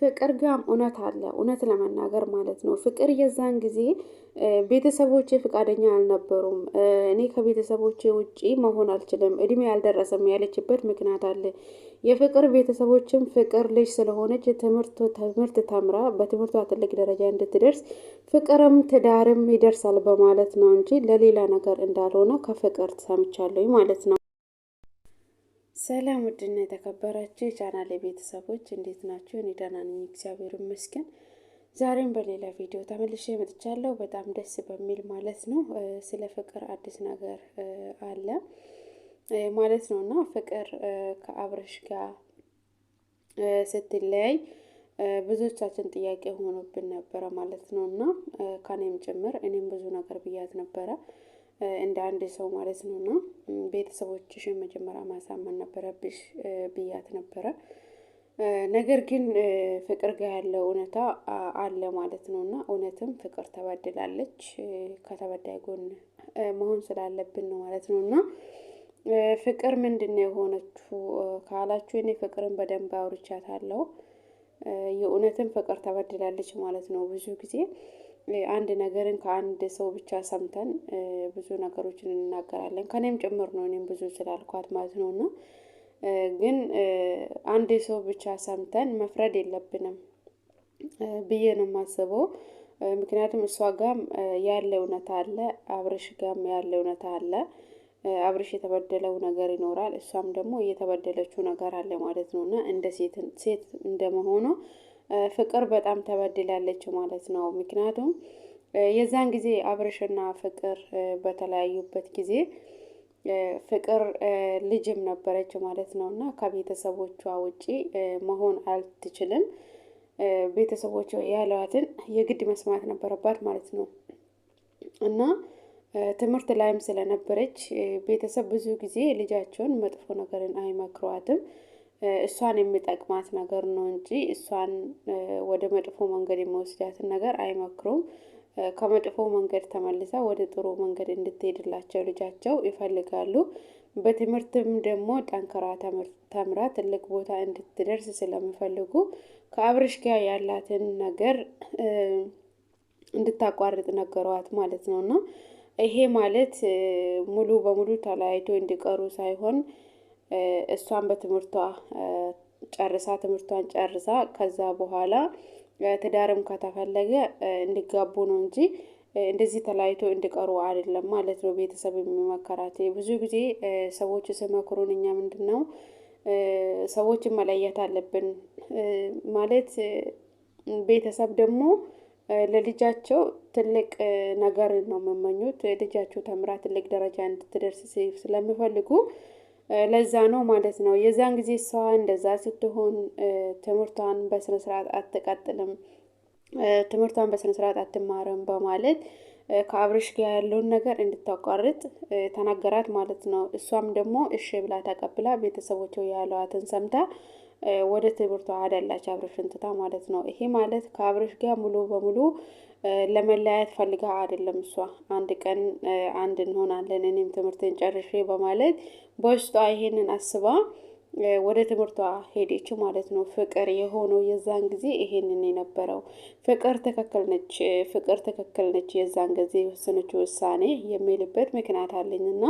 ፍቅር ጋም እውነት አለ፣ እውነት ለመናገር ማለት ነው። ፍቅር የዛን ጊዜ ቤተሰቦቼ ፍቃደኛ አልነበሩም። እኔ ከቤተሰቦቼ ውጪ መሆን አልችልም፣ እድሜ አልደረሰም ያለችበት ምክንያት አለ። የፍቅር ቤተሰቦችም ፍቅር ልጅ ስለሆነች ትምህርት ተምራ በትምህርቷ ትልቅ ደረጃ እንድትደርስ ፍቅርም ትዳርም ይደርሳል በማለት ነው እንጂ ለሌላ ነገር እንዳልሆነ ከፍቅር ሰምቻለሁ ማለት ነው። ሰላም ውድና የተከበራችሁ የቻናሌ ቤተሰቦች እንዴት ናችሁ? እኔ ደህና ነኝ፣ እግዚአብሔር ይመስገን። ዛሬም በሌላ ቪዲዮ ተመልሼ መጥቻለሁ። በጣም ደስ በሚል ማለት ነው። ስለ ፍቅር አዲስ ነገር አለ ማለት ነው እና ፍቅር ከአብርሽ ጋር ስትለያይ ብዙዎቻችን ጥያቄ ሆኖብን ነበረ ማለት ነው እና ከኔም ጭምር እኔም ብዙ ነገር ብያት ነበረ እንደ አንድ ሰው ማለት ነው። እና ቤተሰቦችሽን መጀመሪያ ማሳመን ነበረብሽ ብያት ነበረ። ነገር ግን ፍቅር ጋር ያለው እውነታ አለ ማለት ነው። እና እውነትም ፍቅር ተበድላለች። ከተበዳይ ጎን መሆን ስላለብን ነው ማለት ነው። እና ፍቅር ምንድን ነው የሆነችው ካላችሁ፣ እኔ ፍቅርን በደንብ አውርቻታለሁ። የእውነትም ፍቅር ተበድላለች ማለት ነው። ብዙ ጊዜ አንድ ነገርን ከአንድ ሰው ብቻ ሰምተን ብዙ ነገሮችን እንናገራለን። ከኔም ጭምር ነው፣ እኔም ብዙ ስላልኳት ማለት ነው። እና ግን አንድ ሰው ብቻ ሰምተን መፍረድ የለብንም ብዬ ነው የማስበው። ምክንያቱም እሷ ጋም ያለ እውነታ አለ፣ አብርሽ ጋም ያለ እውነታ አለ። አብርሽ የተበደለው ነገር ይኖራል፣ እሷም ደግሞ እየተበደለችው ነገር አለ ማለት ነው። እና እንደ ሴት እንደመሆኑ ፍቅር በጣም ተበድላለች ማለት ነው። ምክንያቱም የዛን ጊዜ አብርሽና ፍቅር በተለያዩበት ጊዜ ፍቅር ልጅም ነበረች ማለት ነው። እና ከቤተሰቦቿ ውጪ መሆን አልትችልም። ቤተሰቦቿ ያሏትን የግድ መስማት ነበረባት ማለት ነው። እና ትምህርት ላይም ስለነበረች ቤተሰብ ብዙ ጊዜ ልጃቸውን መጥፎ ነገርን አይመክሯትም። እሷን የሚጠቅማት ነገር ነው እንጂ እሷን ወደ መጥፎ መንገድ የሚወስዳትን ነገር አይመክሩም። ከመጥፎ መንገድ ተመልሳ ወደ ጥሩ መንገድ እንድትሄድላቸው ልጃቸው ይፈልጋሉ። በትምህርትም ደግሞ ጠንክራ ተምራ ትልቅ ቦታ እንድትደርስ ስለሚፈልጉ ከአብርሽ ጋር ያላትን ነገር እንድታቋርጥ ነገሯት ማለት ነው። እና ይሄ ማለት ሙሉ በሙሉ ተለያይቶ እንዲቀሩ ሳይሆን እሷን በትምህርቷ ትምህርቷን ጨርሳ ከዛ በኋላ ትዳርም ከተፈለገ እንዲጋቡ ነው እንጂ እንደዚህ ተለያይቶ እንዲቀሩ አይደለም ማለት ነው። ቤተሰብ የሚመከራት ብዙ ጊዜ ሰዎች ሲመክሩን እኛ ምንድነው ሰዎችን መለየት አለብን ማለት። ቤተሰብ ደግሞ ለልጃቸው ትልቅ ነገር ነው የሚመኙት። ልጃቸው ተምራ ትልቅ ደረጃ እንድትደርስ ስለሚፈልጉ ለዛ ነው ማለት ነው። የዛን ጊዜ እሷ እንደዛ ስትሆን ትምህርቷን በስነ ስርዓት አትቀጥልም፣ ትምህርቷን በስነ ስርዓት አትማርም በማለት ከአብርሽ ጋር ያለውን ነገር እንድታቋርጥ ተናገራት ማለት ነው። እሷም ደግሞ እሺ ብላ ተቀብላ ቤተሰቦቿ ያሏትን ሰምታ ወደ ትምህርቷ አደላች፣ አብርሽን ትታ ማለት ነው። ይሄ ማለት ከአብርሽ ጋር ሙሉ በሙሉ ለመለያየት ፈልጋ አይደለም። እሷ አንድ ቀን አንድ እንሆናለን እኔም ትምህርትን ጨርሼ በማለት በውስጧ ይሄንን አስባ ወደ ትምህርቷ ሄደች ማለት ነው። ፍቅር የሆነው የዛን ጊዜ ይሄንን የነበረው ፍቅር ትክክል ነች፣ ፍቅር ትክክል ነች። የዛን ጊዜ የወሰነችው ውሳኔ የሚልበት ምክንያት አለኝና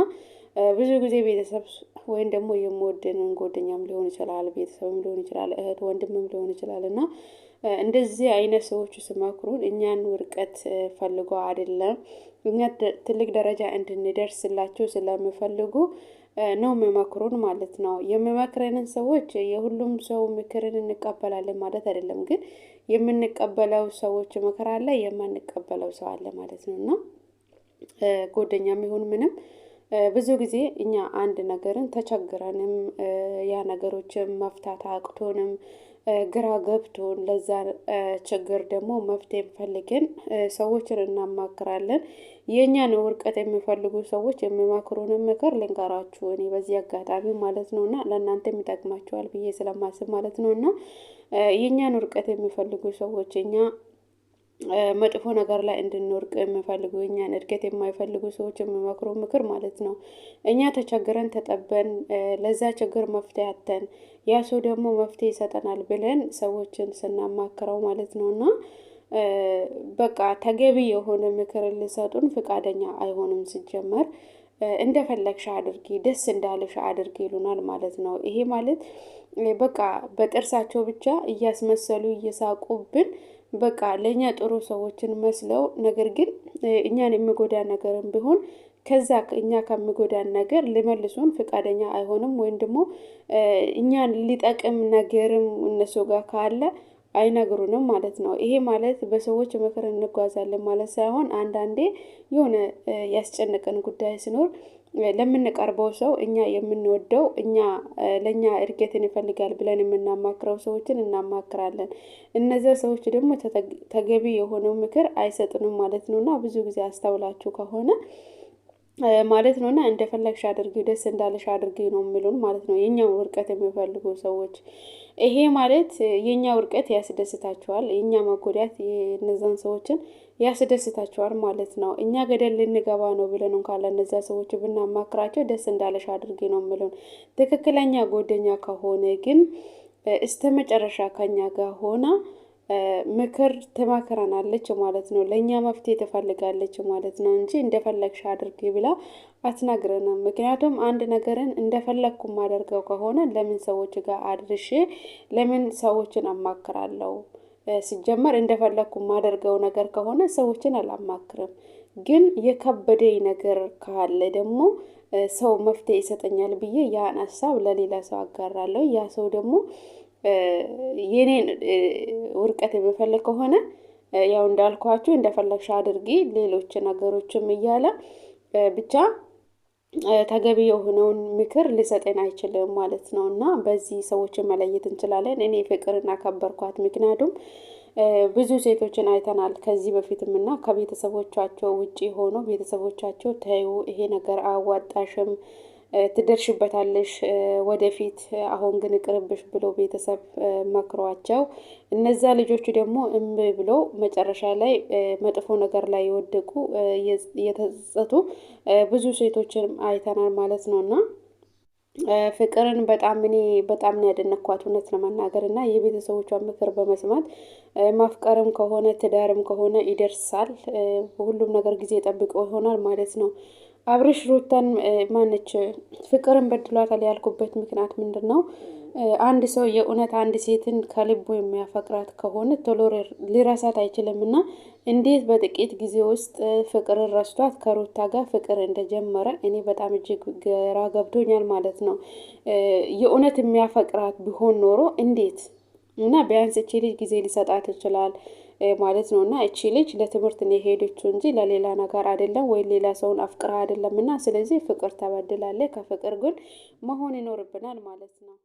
ብዙ ጊዜ ቤተሰብ ወይም ደግሞ የምወደንን ጓደኛም ሊሆን ይችላል፣ ቤተሰብም ሊሆን ይችላል፣ እህት ወንድምም ሊሆን ይችላል እና እንደዚህ አይነት ሰዎች ሲመክሩን እኛን ውድቀት ፈልጎ አይደለም፣ እኛ ትልቅ ደረጃ እንድንደርስላቸው ስለሚፈልጉ ነው የሚመክሩን ማለት ነው። የሚመክረንን ሰዎች የሁሉም ሰው ምክርን እንቀበላለን ማለት አይደለም፣ ግን የምንቀበለው ሰዎች ምክር አለ፣ የማንቀበለው ሰው አለ ማለት ነው። እና ጓደኛም ይሁን ምንም ብዙ ጊዜ እኛ አንድ ነገርን ተቸግረንም ያ ነገሮችን መፍታት አቅቶንም ግራ ገብቶን ለዛ ችግር ደግሞ መፍትሄ ፈልገን ሰዎችን እናማክራለን። የእኛን ውርቀት የሚፈልጉ ሰዎች የሚመክሩንን ምክር ልንገራችሁ እኔ በዚህ አጋጣሚ ማለት ነው፣ እና ለእናንተም ይጠቅማችኋል ብዬ ስለማስብ ማለት ነው። እና የእኛን ውርቀት የሚፈልጉ ሰዎች እኛ መጥፎ ነገር ላይ እንድንወርቅ የሚፈልጉ እኛን እድገት የማይፈልጉ ሰዎች የሚመክሩ ምክር ማለት ነው። እኛ ተቸግረን ተጠበን ለዛ ችግር መፍትሄ አተን ያ ሰው ደግሞ መፍትሄ ይሰጠናል ብለን ሰዎችን ስናማክረው ማለት ነው እና በቃ ተገቢ የሆነ ምክር ሊሰጡን ፍቃደኛ አይሆንም ሲጀመር እንደፈለግሽ አድርጊ ደስ እንዳለሽ አድርጊ ይሉናል ማለት ነው። ይሄ ማለት በቃ በጥርሳቸው ብቻ እያስመሰሉ እየሳቁብን በቃ ለእኛ ጥሩ ሰዎችን መስለው ነገር ግን እኛን የሚጎዳ ነገርም ቢሆን ከዛ እኛ ከሚጎዳን ነገር ሊመልሱን ፍቃደኛ አይሆንም ወይም ደግሞ እኛን ሊጠቅም ነገርም እነሱ ጋር ካለ አይነግሩንም ማለት ነው። ይሄ ማለት በሰዎች ምክር እንጓዛለን ማለት ሳይሆን አንዳንዴ የሆነ ያስጨነቀን ጉዳይ ሲኖር ለምንቀርበው ሰው እኛ የምንወደው እኛ ለእኛ እድገትን ይፈልጋል ብለን የምናማክረው ሰዎችን እናማክራለን። እነዚያ ሰዎች ደግሞ ተገቢ የሆነው ምክር አይሰጥንም ማለት ነው እና ብዙ ጊዜ አስተውላችሁ ከሆነ ማለት ነው እና እንደፈለግሽ አድርጊ ደስ እንዳለሽ አድርጊ ነው የሚሉን ማለት ነው። የኛው ውድቀት የሚፈልጉ ሰዎች ይሄ ማለት የኛ ውድቀት ያስደስታቸዋል የኛ መጎዳት የነዛን ሰዎችን ያስደስታቸዋል ማለት ነው። እኛ ገደል ልንገባ ነው ብለን እንኳን ለነዛ ሰዎች ብናማክራቸው ደስ እንዳለሽ አድርጊ ነው የሚሉን። ትክክለኛ ጓደኛ ከሆነ ግን እስተመጨረሻ ከኛ ጋር ሆና ምክር ትመክረናለች ማለት ነው። ለእኛ መፍትሄ ትፈልጋለች ማለት ነው እንጂ እንደፈለግሽ አድርጊ ብላ አትነግረንም። ምክንያቱም አንድ ነገርን እንደፈለግኩ ማደርገው ከሆነ ለምን ሰዎች ጋር አድርሼ ለምን ሰዎችን አማክራለሁ? ሲጀመር እንደፈለግኩ ማደርገው ነገር ከሆነ ሰዎችን አላማክርም። ግን የከበደኝ ነገር ካለ ደግሞ ሰው መፍትሄ ይሰጠኛል ብዬ ያን ሀሳብ ለሌላ ሰው አጋራለሁ። ያ ሰው ደግሞ የኔን ውድቀት የሚፈልግ ከሆነ ያው እንዳልኳችሁ እንደፈለግሽ አድርጊ ሌሎች ነገሮችም እያለ ብቻ ተገቢ የሆነውን ምክር ሊሰጠን አይችልም ማለት ነው። እና በዚህ ሰዎችን መለየት እንችላለን። እኔ ፍቅርን አከበርኳት ምክንያቱም ብዙ ሴቶችን አይተናል ከዚህ በፊትም እና ከቤተሰቦቻቸው ውጪ ሆኖ ቤተሰቦቻቸው ተይው ይሄ ነገር አያዋጣሽም ትደርሽበታለሽ ወደፊት አሁን ግን ይቅርብሽ ብሎ ቤተሰብ መክሯቸው እነዛ ልጆቹ ደግሞ እምቢ ብሎ መጨረሻ ላይ መጥፎ ነገር ላይ የወደቁ የተጸጸቱ ብዙ ሴቶችን አይተናል ማለት ነው። እና ፍቅርን በጣም እኔ በጣም ነው ያደነኳት እውነት ለመናገር እና የቤተሰቦቿን ምክር በመስማት ማፍቀርም ከሆነ ትዳርም ከሆነ ይደርሳል በሁሉም ነገር ጊዜ ጠብቀው ይሆናል ማለት ነው። አብርሽ ሩታን ማነች ፍቅርን በድሏታል ያልኩበት ምክንያት ምንድነው? አንድ ሰው የእውነት አንድ ሴትን ከልቡ የሚያፈቅራት ከሆነ ቶሎ ሊረሳት አይችልም እና እንዴት በጥቂት ጊዜ ውስጥ ፍቅርን ረስቷት ከሩታ ጋር ፍቅር እንደጀመረ እኔ በጣም እጅግ ግራ ገብቶኛል ማለት ነው። የእውነት የሚያፈቅራት ቢሆን ኖሮ እንዴት እና ቢያንስ እቺ ልጅ ጊዜ ሊሰጣት ይችላል ማለት ነው። እና እቺ ልጅ ለትምህርት ነው የሄደችው እንጂ ለሌላ ነገር አይደለም ወይ ሌላ ሰውን አፍቅራ አይደለም። እና ስለዚህ ፍቅር ተበድላለች ከፍቅር ግን መሆን ይኖርብናል ማለት ነው